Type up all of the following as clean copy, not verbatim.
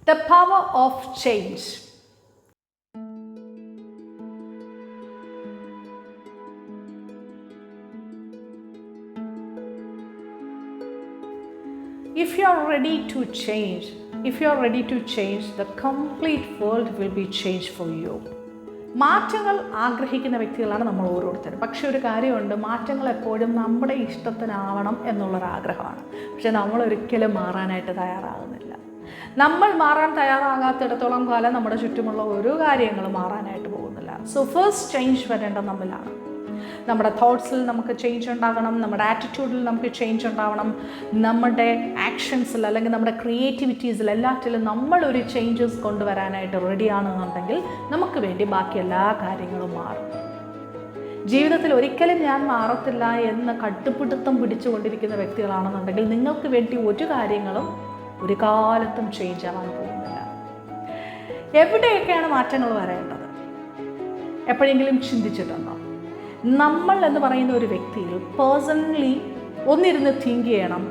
The power of change. If you are ready to change, the complete world will be changed for you. മാറ്റങ്ങൾ ആഗ്രഹിക്കുന്ന വ്യക്തികളാണ് നമ്മൾ ഓരോരുത്തരും. പക്ഷെ ഒരു കാര്യമുണ്ട്, മാറ്റങ്ങൾ എപ്പോഴും നമ്മുടെ ഇഷ്ടത്തിനാവണം എന്നുള്ളൊരാഗ്രഹമാണ്. പക്ഷെ നമ്മൾ ഒരിക്കലും മാറാനായിട്ട് തയ്യാറാകുന്നില്ല. നമ്മൾ മാറാൻ തയ്യാറാകാത്തിടത്തോളം കാലം നമ്മുടെ ചുറ്റുമുള്ള ഒരു കാര്യങ്ങളും മാറാനായിട്ട് പോകുന്നില്ല. സോ ഫസ്റ്റ് ചേഞ്ച് വരേണ്ടത് നമ്മിലാണ്. നമ്മുടെ തോട്ട്സിൽ നമുക്ക് ചേഞ്ച് ഉണ്ടാകണം, നമ്മുടെ ആറ്റിറ്റ്യൂഡിൽ നമുക്ക് ചേഞ്ച് ഉണ്ടാവണം, നമ്മുടെ ആക്ഷൻസിൽ അല്ലെങ്കിൽ നമ്മുടെ ക്രിയേറ്റിവിറ്റീസിൽ എല്ലാറ്റിലും നമ്മളൊരു ചേഞ്ചസ് കൊണ്ടുവരാനായിട്ട് റെഡിയാണെന്നുണ്ടെങ്കിൽ നമുക്ക് വേണ്ടി ബാക്കി എല്ലാ കാര്യങ്ങളും മാറും. ജീവിതത്തിൽ ഒരിക്കലും ഞാൻ മാറത്തില്ല എന്ന് കട്ടുപിടുത്തം പിടിച്ചുകൊണ്ടിരിക്കുന്ന വ്യക്തികളാണെന്നുണ്ടെങ്കിൽ നിങ്ങൾക്ക് വേണ്ടി ഒരു കാര്യങ്ങളും ഒരു കാലത്തും ചേഞ്ച് ആവാൻ പോകുന്നില്ല. എവിടെയൊക്കെയാണ് മാറ്റങ്ങൾ വരേണ്ടത്? എപ്പോഴെങ്കിലും ചിന്തിച്ചിട്ടുണ്ടോ? നമ്മൾ എന്ന് പറയുന്ന ഒരു വ്യക്തിയിൽ പേഴ്സണലി ഒന്നിരുന്ന് തിങ്ക് ചെയ്യണം,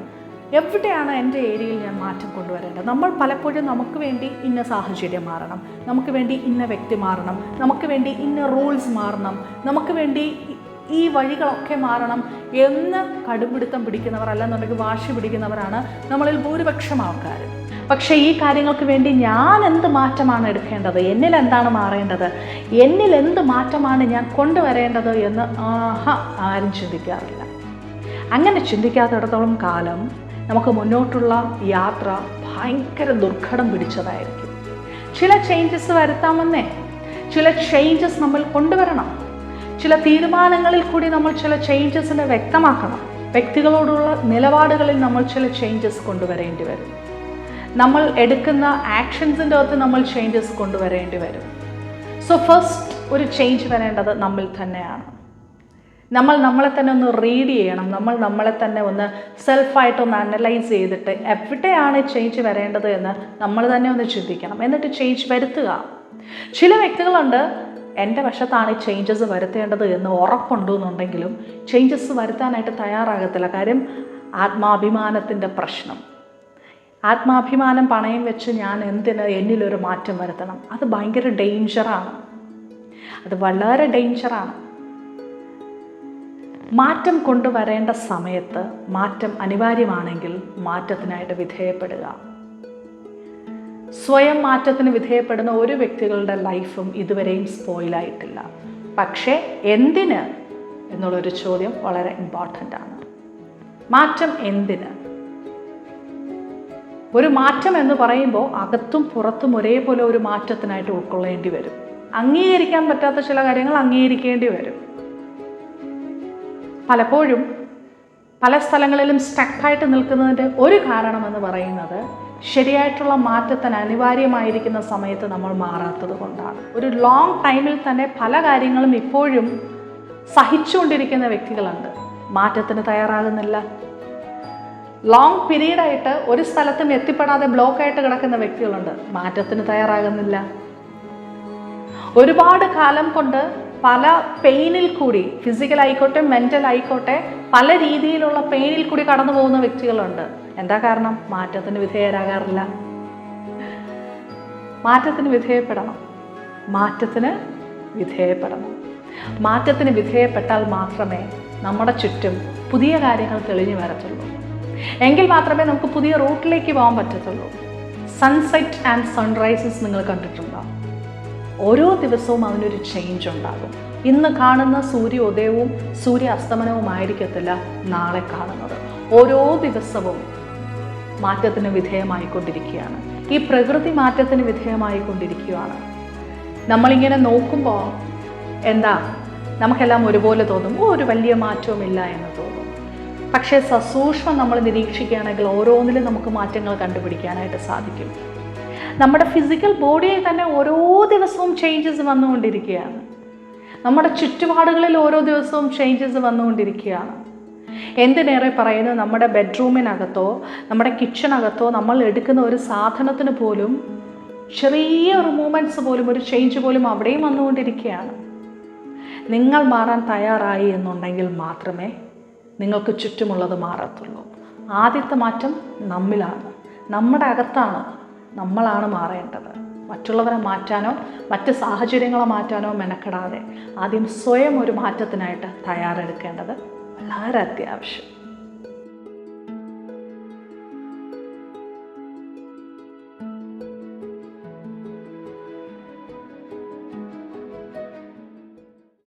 എവിടെയാണ് എൻ്റെ ഏരിയയിൽ ഞാൻ മാറ്റം കൊണ്ടുവരേണ്ടത്. നമ്മൾ പലപ്പോഴും നമുക്ക് വേണ്ടി ഇന്ന സാഹചര്യം മാറണം, നമുക്ക് വേണ്ടി ഇന്ന വ്യക്തി മാറണം, നമുക്ക് വേണ്ടി ഇന്ന റൂൾസ് മാറണം, നമുക്ക് വേണ്ടി ഈ വഴികളൊക്കെ മാറണം എന്ന് കടുപിടുത്തം പിടിക്കുന്നവർ അല്ലെന്നുണ്ടെങ്കിൽ വാശി പിടിക്കുന്നവരാണ് നമ്മളിൽ ഭൂരിപക്ഷം ആൾക്കാർ. പക്ഷേ ഈ കാര്യങ്ങൾക്ക് വേണ്ടി ഞാൻ എന്ത് മാറ്റമാണ് എടുക്കേണ്ടത്, എന്നിൽ എന്താണ് മാറേണ്ടത്, എന്നിൽ എന്ത് മാറ്റമാണ് ഞാൻ കൊണ്ടുവരേണ്ടത് എന്ന് ആരും ചിന്തിക്കാറില്ല. അങ്ങനെ ചിന്തിക്കാത്തിടത്തോളം കാലം നമുക്ക് മുന്നോട്ടുള്ള യാത്ര ഭയങ്കര ദുർഘടം പിടിച്ചതായിരിക്കും. ചില ചേഞ്ചസ് വരുത്താമെന്നേ, ചില ചേഞ്ചസ് നമ്മൾ കൊണ്ടുവരണം. ചില തീരുമാനങ്ങളിൽ കൂടി നമ്മൾ ചില ചേഞ്ചസിനെ വ്യക്തമാക്കണം. വ്യക്തികളോടുള്ള നിലപാടുകളിൽ നമ്മൾ ചില ചേഞ്ചസ് കൊണ്ടുവരേണ്ടി വരും. നമ്മൾ എടുക്കുന്ന ആക്ഷൻസിൻ്റെ അകത്ത് നമ്മൾ ചേഞ്ചസ് കൊണ്ടുവരേണ്ടി വരും. സോ ഫസ്റ്റ് ഒരു ചേഞ്ച് വരേണ്ടത് നമ്മിൽ തന്നെയാണ്. നമ്മൾ നമ്മളെ തന്നെ ഒന്ന് റീഡ് ചെയ്യണം. നമ്മൾ നമ്മളെ തന്നെ ഒന്ന് സെൽഫായിട്ടൊന്ന് അനലൈസ് ചെയ്തിട്ട് എവിടെയാണ് ചേഞ്ച് വരേണ്ടത് എന്ന് നമ്മൾ തന്നെ ഒന്ന് ചിന്തിക്കണം. എന്നിട്ട് ചേഞ്ച് വരുത്തുക. ചില വ്യക്തികളുണ്ട്, എൻ്റെ വശത്താണ് ഈ ചേഞ്ചസ് വരുത്തേണ്ടത് എന്ന് ഉറപ്പുണ്ടെന്നുണ്ടെങ്കിലും ചേഞ്ചസ് വരുത്താനായിട്ട് തയ്യാറാകത്തില്ല. കാര്യം ആത്മാഭിമാനത്തിൻ്റെ പ്രശ്നം. ആത്മാഭിമാനം പണയം വെച്ച് ഞാൻ എന്നിലൊരു മാറ്റം വരുത്തണം, അത് ഭയങ്കര ഡേഞ്ചറാണ്. അത് വളരെ ഡേഞ്ചറാണ്. മാറ്റം കൊണ്ടുവരേണ്ട സമയത്ത് മാറ്റം അനിവാര്യമാണെങ്കിൽ മാറ്റത്തിനായിട്ട് വിധേയപ്പെടുക. സ്വയം മാറ്റത്തിന് വിധേയപ്പെടുന്ന ഒരു വ്യക്തികളുടെ ലൈഫും ഇതുവരെയും സ്പോയിലായിട്ടില്ല. പക്ഷേ എന്തിന് എന്നുള്ളൊരു ചോദ്യം വളരെ ഇമ്പോർട്ടൻ്റ് ആണ്. മാറ്റം എന്തിന്? ഒരു മാറ്റം എന്ന് പറയുമ്പോൾ അകത്തും പുറത്തും ഒരേപോലെ ഒരു മാറ്റത്തിനായിട്ട് ഉൾക്കൊള്ളേണ്ടി വരും. അംഗീകരിക്കാൻ പറ്റാത്ത ചില കാര്യങ്ങൾ അംഗീകരിക്കേണ്ടി വരും. പലപ്പോഴും പല സ്ഥലങ്ങളിലും സ്റ്റക്കായിട്ട് നിൽക്കുന്നതിൻ്റെ ഒരു കാരണമെന്ന് പറയുന്നത് ശരിയായിട്ടുള്ള മാറ്റത്തിന് അനിവാര്യമായിരിക്കുന്ന സമയത്ത് നമ്മൾ മാറാത്തത് കൊണ്ടാണ്. ഒരു ലോങ് ടൈമിൽ തന്നെ പല കാര്യങ്ങളും ഇപ്പോഴും സഹിച്ചുകൊണ്ടിരിക്കുന്ന വ്യക്തികളുണ്ട്, മാറ്റത്തിന് തയ്യാറാകുന്നില്ല. ലോങ് പീരീഡായിട്ട് ഒരു സ്ഥലത്തും എത്തിപ്പെടാതെ ബ്ലോക്കായിട്ട് കിടക്കുന്ന വ്യക്തികളുണ്ട്, മാറ്റത്തിന് തയ്യാറാകുന്നില്ല. ഒരുപാട് കാലം കൊണ്ട് പല പെയിനിൽ കൂടി, ഫിസിക്കൽ ആയിക്കോട്ടെ മെൻ്റൽ ആയിക്കോട്ടെ, പല രീതിയിലുള്ള പെയിനിൽ കൂടി കടന്നു പോകുന്ന വ്യക്തികളുണ്ട്. എന്താ കാരണം? മാറ്റത്തിന് വിധേയരാകാറില്ല. മാറ്റത്തിന് വിധേയപ്പെടണം. മാറ്റത്തിന് വിധേയപ്പെട്ടാൽ മാത്രമേ നമ്മുടെ ചുറ്റും പുതിയ കാര്യങ്ങൾ തെളിഞ്ഞു വരത്തുള്ളൂ. എങ്കിൽ മാത്രമേ നമുക്ക് പുതിയ റൂട്ടിലേക്ക് പോകാൻ പറ്റത്തുള്ളൂ. സൺസെറ്റ് ആൻഡ് സൺറൈസസ് നിങ്ങൾ കണ്ടിട്ടുണ്ടോ? ഓരോ ദിവസവും അതിനൊരു ചേഞ്ച് ഉണ്ടാകും. ഇന്ന് കാണുന്ന സൂര്യോദയവും സൂര്യ അസ്തമനവുമായിരിക്കത്തില്ല നാളെ കാണുന്നത്. ഓരോ ദിവസവും മാറ്റത്തിന് വിധേയമായിക്കൊണ്ടിരിക്കുകയാണ്. ഈ പ്രകൃതി മാറ്റത്തിന് വിധേയമായിക്കൊണ്ടിരിക്കുകയാണ്. നമ്മളിങ്ങനെ നോക്കുമ്പോൾ നമുക്കെല്ലാം ഒരുപോലെ തോന്നും, ഒരു വലിയ മാറ്റവുമില്ല എന്ന് തോന്നും. പക്ഷേ സസൂക്ഷ്മം നമ്മൾ നിരീക്ഷിക്കുകയാണെങ്കിൽ ഓരോന്നിലും നമുക്ക് മാറ്റങ്ങൾ കണ്ടുപിടിക്കാനായിട്ട് സാധിക്കും. നമ്മുടെ ഫിസിക്കൽ ബോഡിയിൽ തന്നെ ഓരോ ദിവസവും ചേഞ്ചസ് വന്നുകൊണ്ടിരിക്കുകയാണ്. നമ്മുടെ ചുറ്റുപാടുകളിൽ ഓരോ ദിവസവും ചേഞ്ചസ് വന്നുകൊണ്ടിരിക്കുകയാണ്. എന്തിനേറെ പറയുന്നു, നമ്മുടെ ബെഡ്റൂമിനകത്തോ നമ്മുടെ കിച്ചണകത്തോ നമ്മൾ എടുക്കുന്ന ഒരു സാധനത്തിന് പോലും ചെറിയ ഒരു മൂമെൻറ്റ്സ് പോലും, ഒരു ചേഞ്ച് പോലും അവിടെയും വന്നുകൊണ്ടിരിക്കുകയാണ്. നിങ്ങൾ മാറാൻ തയ്യാറായി എന്നുണ്ടെങ്കിൽ മാത്രമേ നിങ്ങൾക്ക് ചുറ്റുമുള്ളത് മാറത്തുള്ളൂ. ആദ്യത്തെ മാറ്റം നമ്മിലാണ്, നമ്മുടെ അകത്താണ്. നമ്മളാണ് മാറേണ്ടത്. മറ്റുള്ളവരെ മാറ്റാനോ മറ്റ് സാഹചര്യങ്ങളെ മാറ്റാനോ മെനക്കെടാതെ ആദ്യം സ്വയം ഒരു മാറ്റത്തിനായിട്ട് തയ്യാറെടുക്കേണ്ടത് വളരെ അത്യാവശ്യം.